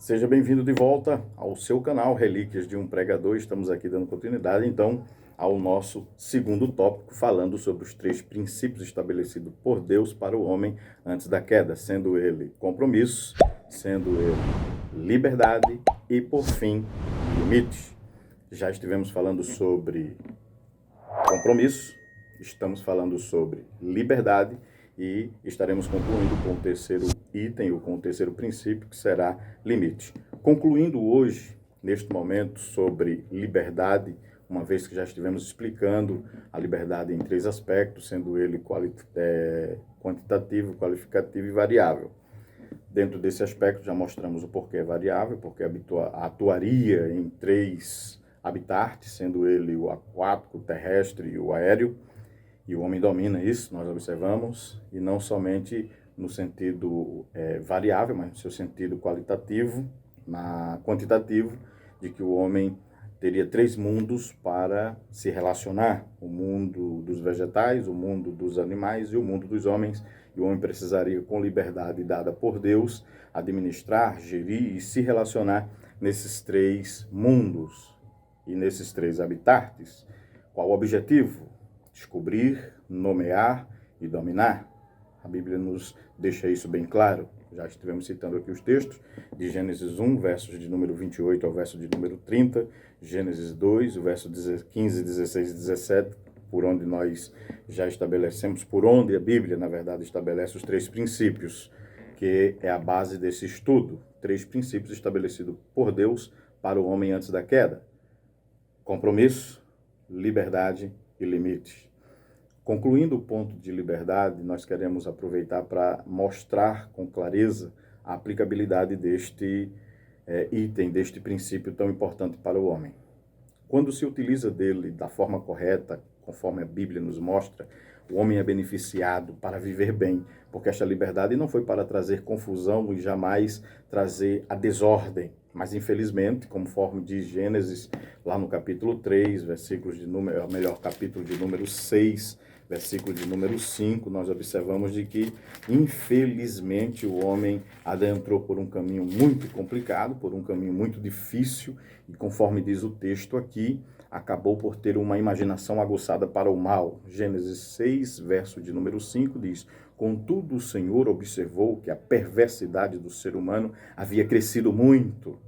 Seja bem-vindo de volta ao seu canal Relíquias de um Pregador. Estamos aqui dando continuidade, então, ao nosso segundo tópico, falando sobre os 3 princípios estabelecidos por Deus para o homem antes da queda, sendo ele compromisso, sendo ele liberdade e, por fim, limites. Já estivemos falando sobre compromisso, estamos falando sobre liberdade e estaremos concluindo com o terceiro item, ou com o terceiro princípio, que será limite. Concluindo hoje, neste momento, sobre liberdade, uma vez que já estivemos explicando a liberdade em 3 aspectos, sendo ele quantitativo, qualificativo e variável. Dentro desse aspecto, já mostramos o porquê é variável, porque atuaria em 3 habitats, sendo ele o aquático, o terrestre e o aéreo. E o homem domina isso, nós observamos, e não somente no sentido variável, mas no seu sentido quantitativo, de que o homem teria 3 mundos para se relacionar: o mundo dos vegetais, o mundo dos animais e o mundo dos homens. E o homem precisaria, com liberdade dada por Deus, administrar, gerir e se relacionar nesses 3 mundos e nesses 3 habitats. Qual o objetivo? Descobrir, nomear e dominar. A Bíblia nos deixa isso bem claro. Já estivemos citando aqui os textos de Gênesis 1, versos de número 28 ao verso de número 30, Gênesis 2, o verso 15, 16 e 17, por onde nós já estabelecemos, por onde a Bíblia, na verdade, estabelece os 3 princípios, que é a base desse estudo. 3 princípios estabelecidos por Deus para o homem antes da queda: compromisso, liberdade e limites. Concluindo o ponto de liberdade, nós queremos aproveitar para mostrar com clareza a aplicabilidade deste item, deste princípio tão importante para o homem. Quando se utiliza dele da forma correta, conforme a Bíblia nos mostra, o homem é beneficiado para viver bem, porque esta liberdade não foi para trazer confusão e jamais trazer a desordem. Mas, infelizmente, conforme diz Gênesis, lá no capítulo 3, capítulo de número 6, versículo de número 5, nós observamos de que, infelizmente, o homem adentrou por um caminho muito complicado, por um caminho muito difícil, e conforme diz o texto aqui, acabou por ter uma imaginação aguçada para o mal. Gênesis 6, verso de número 5, diz: contudo, o Senhor observou que a perversidade do ser humano havia crescido muito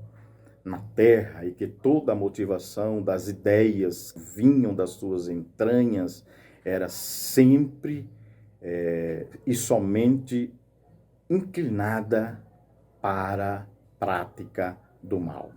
na terra e que toda a motivação das ideias que vinham das suas entranhas era sempre e somente inclinada para a prática do mal.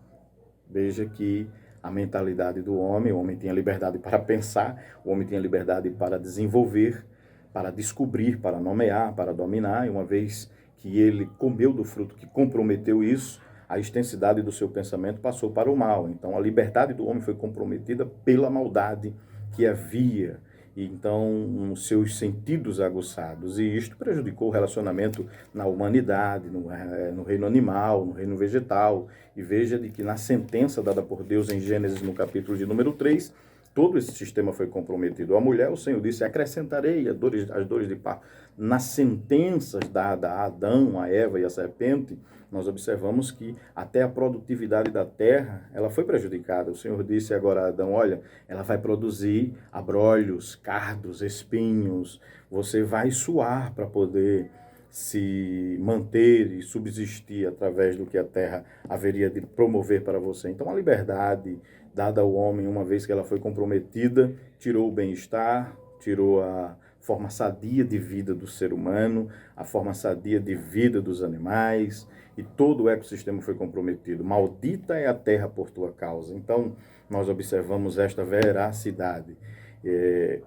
Veja que a mentalidade do homem, o homem tem a liberdade para pensar, o homem tem a liberdade para desenvolver, para descobrir, para nomear, para dominar, e uma vez que ele comeu do fruto que comprometeu isso, a extensidade do seu pensamento passou para o mal. Então, a liberdade do homem foi comprometida pela maldade que havia, e então os seus sentidos aguçados, e isto prejudicou o relacionamento na humanidade, no reino animal, no reino vegetal. E veja de que na sentença dada por Deus em Gênesis, no capítulo de número 3, todo esse sistema foi comprometido. A mulher, o Senhor disse: acrescentarei as dores de parto. Nas sentenças dadas a Adão, a Eva e a serpente, nós observamos que até a produtividade da terra, ela foi prejudicada. O Senhor disse agora a Adão: olha, ela vai produzir abrolhos, cardos, espinhos, você vai suar para poder se manter e subsistir através do que a terra haveria de promover para você. Então, a liberdade dada ao homem, uma vez que ela foi comprometida, tirou o bem-estar, tirou a forma sadia de vida do ser humano, a forma sadia de vida dos animais, e todo o ecossistema foi comprometido. Maldita é a terra por tua causa. Então, nós observamos esta veracidade.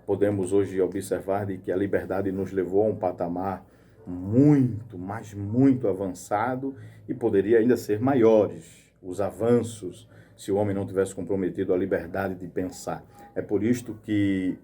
Podemos hoje observar de que a liberdade nos levou a um patamar muito, mas muito avançado, e poderia ainda ser maiores os avanços se o homem não tivesse comprometido a liberdade de pensar. É por isto que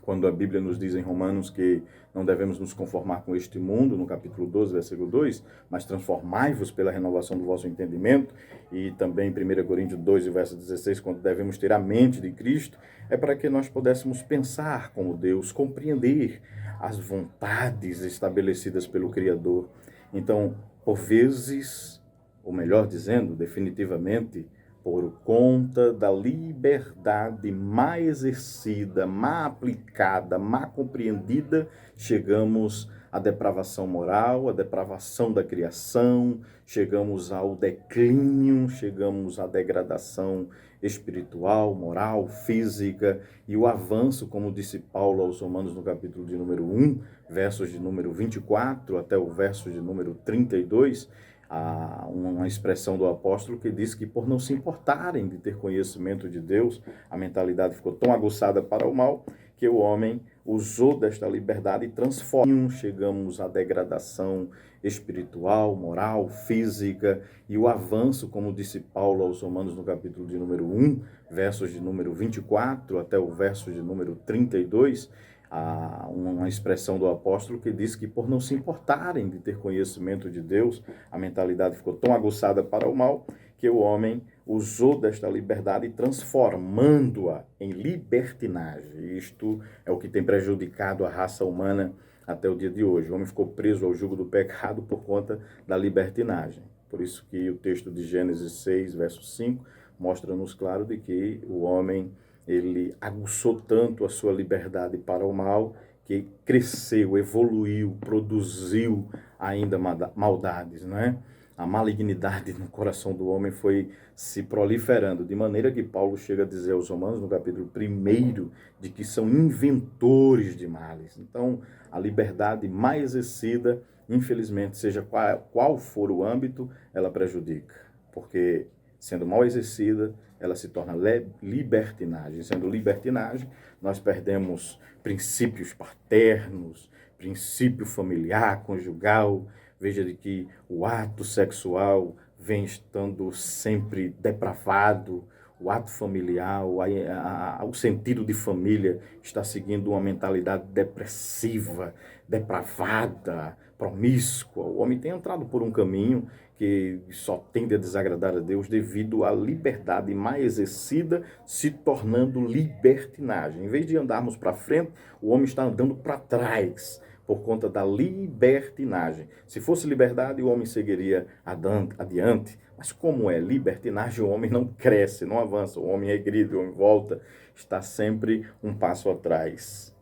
quando a Bíblia nos diz em Romanos que não devemos nos conformar com este mundo, no capítulo 12, versículo 2, mas transformai-vos pela renovação do vosso entendimento, e também em 1 Coríntios 2, verso 16, quando devemos ter a mente de Cristo, é para que nós pudéssemos pensar como Deus, compreender as vontades estabelecidas pelo Criador. Então, por vezes, ou melhor dizendo, definitivamente, por conta da liberdade má exercida, má aplicada, má compreendida, chegamos à depravação moral, à depravação da criação, chegamos ao declínio, chegamos à degradação espiritual, moral, física, e o avanço, como disse Paulo aos Romanos no capítulo de número 1, versos de número 24 até o verso de número 32, há uma expressão do apóstolo que diz que por não se importarem de ter conhecimento de Deus, a mentalidade ficou tão aguçada para o mal que o homem usou desta liberdade e transformou. Chegamos à degradação espiritual, moral, física, e o avanço, como disse Paulo aos Romanos no capítulo de número 1, versos de número 24 até o verso de número 32, há uma expressão do apóstolo que diz que por não se importarem de ter conhecimento de Deus, a mentalidade ficou tão aguçada para o mal que o homem usou desta liberdade transformando-a em libertinagem. Isto é o que tem prejudicado a raça humana até o dia de hoje. O homem ficou preso ao jugo do pecado por conta da libertinagem. Por isso que o texto de Gênesis 6, verso 5, mostra-nos claro de que o homem ele aguçou tanto a sua liberdade para o mal que cresceu, evoluiu, produziu ainda maldades, não é? A malignidade no coração do homem foi se proliferando, de maneira que Paulo chega a dizer aos Romanos, no capítulo 1, de que são inventores de males. Então, a liberdade mais exercida, infelizmente, seja qual for o âmbito, ela prejudica, porque sendo mal exercida, ela se torna libertinagem. Sendo libertinagem, nós perdemos princípios paternos, princípio familiar, conjugal. Veja de que o ato sexual vem estando sempre depravado, o ato familiar, o sentido de família está seguindo uma mentalidade depressiva, depravada, promíscua. O homem tem entrado por um caminho que só tende a desagradar a Deus devido à liberdade mais exercida se tornando libertinagem. Em vez de andarmos para frente, o homem está andando para trás por conta da libertinagem. Se fosse liberdade, o homem seguiria adiante. Mas como é libertinagem, o homem não cresce, não avança. O homem regride, o homem volta, está sempre um passo atrás.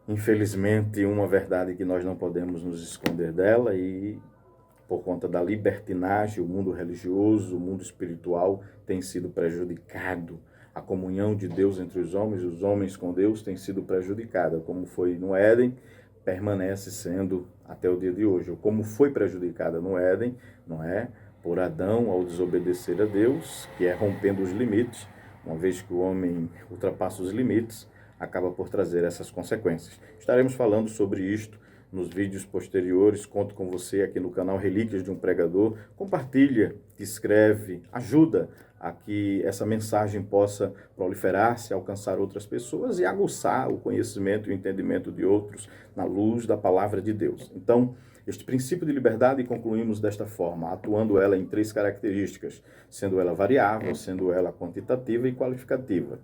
Infelizmente, uma verdade que nós não podemos nos esconder dela, e por conta da libertinagem, o mundo religioso, o mundo espiritual tem sido prejudicado. A comunhão de Deus entre os homens com Deus tem sido prejudicada, como foi no Éden, permanece sendo até o dia de hoje. Ou como foi prejudicada no Éden, não é? Por Adão ao desobedecer a Deus, que é rompendo os limites, uma vez que o homem ultrapassa os limites, acaba por trazer essas consequências. Estaremos falando sobre isto nos vídeos posteriores. Conto com você aqui no canal Relíquias de um Pregador. Compartilha, escreve, ajuda a que essa mensagem possa proliferar-se, alcançar outras pessoas e aguçar o conhecimento e o entendimento de outros na luz da palavra de Deus. Então, este princípio de liberdade concluímos desta forma, atuando ela em 3 características, sendo ela variável, sendo ela quantitativa e qualificativa.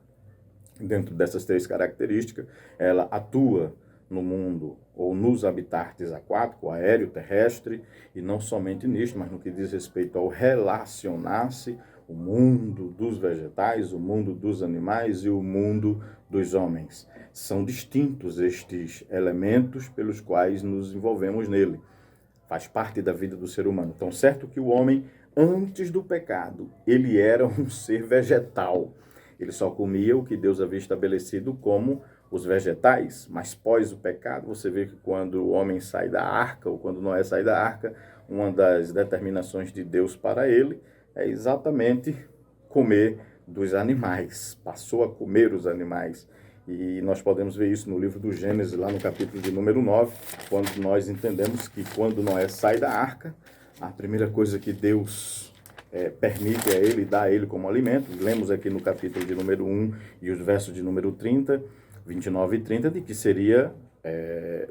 Dentro dessas 3 características, ela atua no mundo ou nos habitantes aquático, aéreo, terrestre, e não somente nisto, mas no que diz respeito ao relacionar-se, o mundo dos vegetais, o mundo dos animais e o mundo dos homens. São distintos estes elementos pelos quais nos envolvemos nele. Faz parte da vida do ser humano. Então, certo que o homem, antes do pecado, ele era um ser vegetal. Ele só comia o que Deus havia estabelecido como os vegetais, mas pós o pecado, você vê que quando o homem sai da arca, ou quando Noé sai da arca, uma das determinações de Deus para ele é exatamente comer dos animais. Passou a comer os animais. E nós podemos ver isso no livro do Gênesis, lá no capítulo de número 9, quando nós entendemos que quando Noé sai da arca, a primeira coisa que Deus permite a ele, dá a ele como alimento, lemos aqui no capítulo de número 1 e os versos de número 30, 29 e 30, de que seria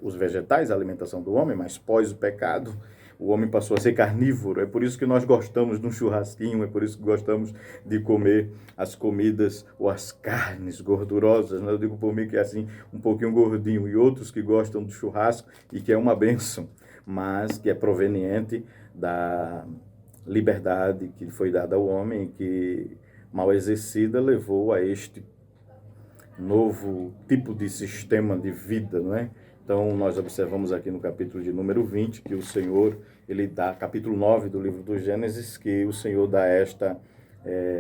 os vegetais, a alimentação do homem, mas pós o pecado, o homem passou a ser carnívoro. É por isso que nós gostamos de um churrasquinho, é por isso que gostamos de comer as comidas ou as carnes gordurosas. Eu digo por mim que é assim, um pouquinho gordinho, e outros que gostam do churrasco e que é uma bênção, mas que é proveniente da liberdade que foi dada ao homem, que mal exercida levou a este novo tipo de sistema de vida, não é? Então, nós observamos aqui no capítulo de número 20 que o Senhor, ele dá, capítulo 9 do livro do Gênesis, que o Senhor dá esta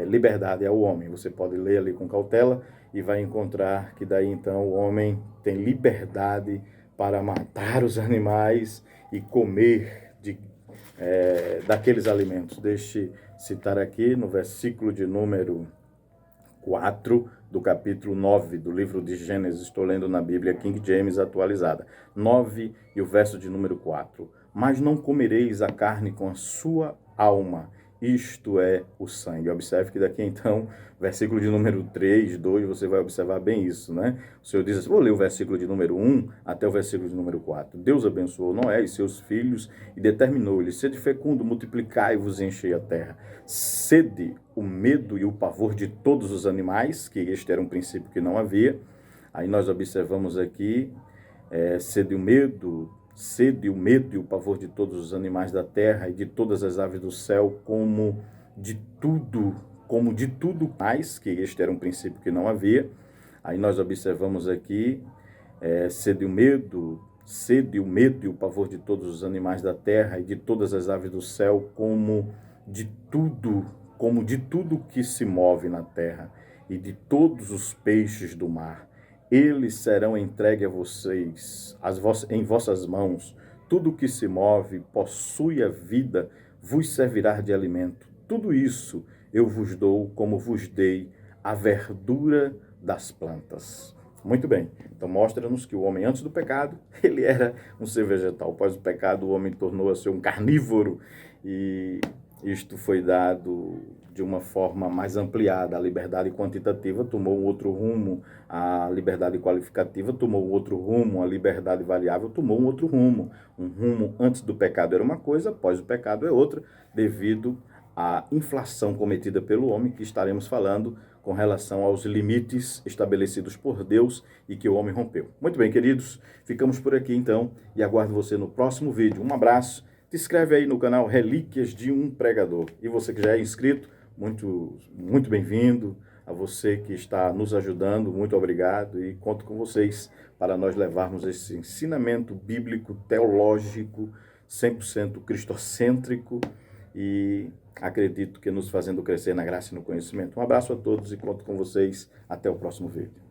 liberdade ao homem. Você pode ler ali com cautela e vai encontrar que daí então o homem tem liberdade para matar os animais e comer daqueles alimentos. Deixe citar aqui no versículo de número 4 do capítulo 9 do livro de Gênesis, estou lendo na Bíblia King James atualizada, 9 e o verso de número 4. Mas não comereis a carne com a sua alma, isto é o sangue. Observe que daqui então, versículo de número 3, 2, você vai observar bem isso, né? O Senhor diz assim, vou ler o versículo de número 1 até o versículo de número 4. Deus abençoou Noé e seus filhos e determinou-lhes, sede fecundo, multiplicai-vos e enchei a terra. Sede o medo e o pavor de todos os animais, que este era um princípio que não havia. Aí nós observamos aqui, sede o medo e o pavor de todos os animais da terra e de todas as aves do céu, como de tudo mais, que este era um princípio que não havia. Aí nós observamos aqui, sede o medo e o pavor de todos os animais da terra e de todas as aves do céu, como de tudo que se move na terra e de todos os peixes do mar. Eles serão entregues a vocês, em vossas mãos. Tudo que se move, possui a vida, vos servirá de alimento. Tudo isso eu vos dou, como vos dei a verdura das plantas. Muito bem, então mostra-nos que o homem antes do pecado, ele era um ser vegetal. Após o pecado, o homem tornou-se um carnívoro e isto foi dado de uma forma mais ampliada. A liberdade quantitativa tomou um outro rumo, a liberdade qualificativa tomou um outro rumo, a liberdade variável tomou um outro rumo. Um rumo antes do pecado era uma coisa, após o pecado é outra, devido à inflação cometida pelo homem, que estaremos falando com relação aos limites estabelecidos por Deus e que o homem rompeu. Muito bem, queridos, ficamos por aqui então e aguardo você no próximo vídeo. Um abraço. Se inscreve aí no canal Relíquias de um Pregador. E você que já é inscrito, muito bem-vindo. A você que está nos ajudando, muito obrigado. E conto com vocês para nós levarmos esse ensinamento bíblico, teológico, 100% cristocêntrico e acredito que nos fazendo crescer na graça e no conhecimento. Um abraço a todos e conto com vocês. Até o próximo vídeo.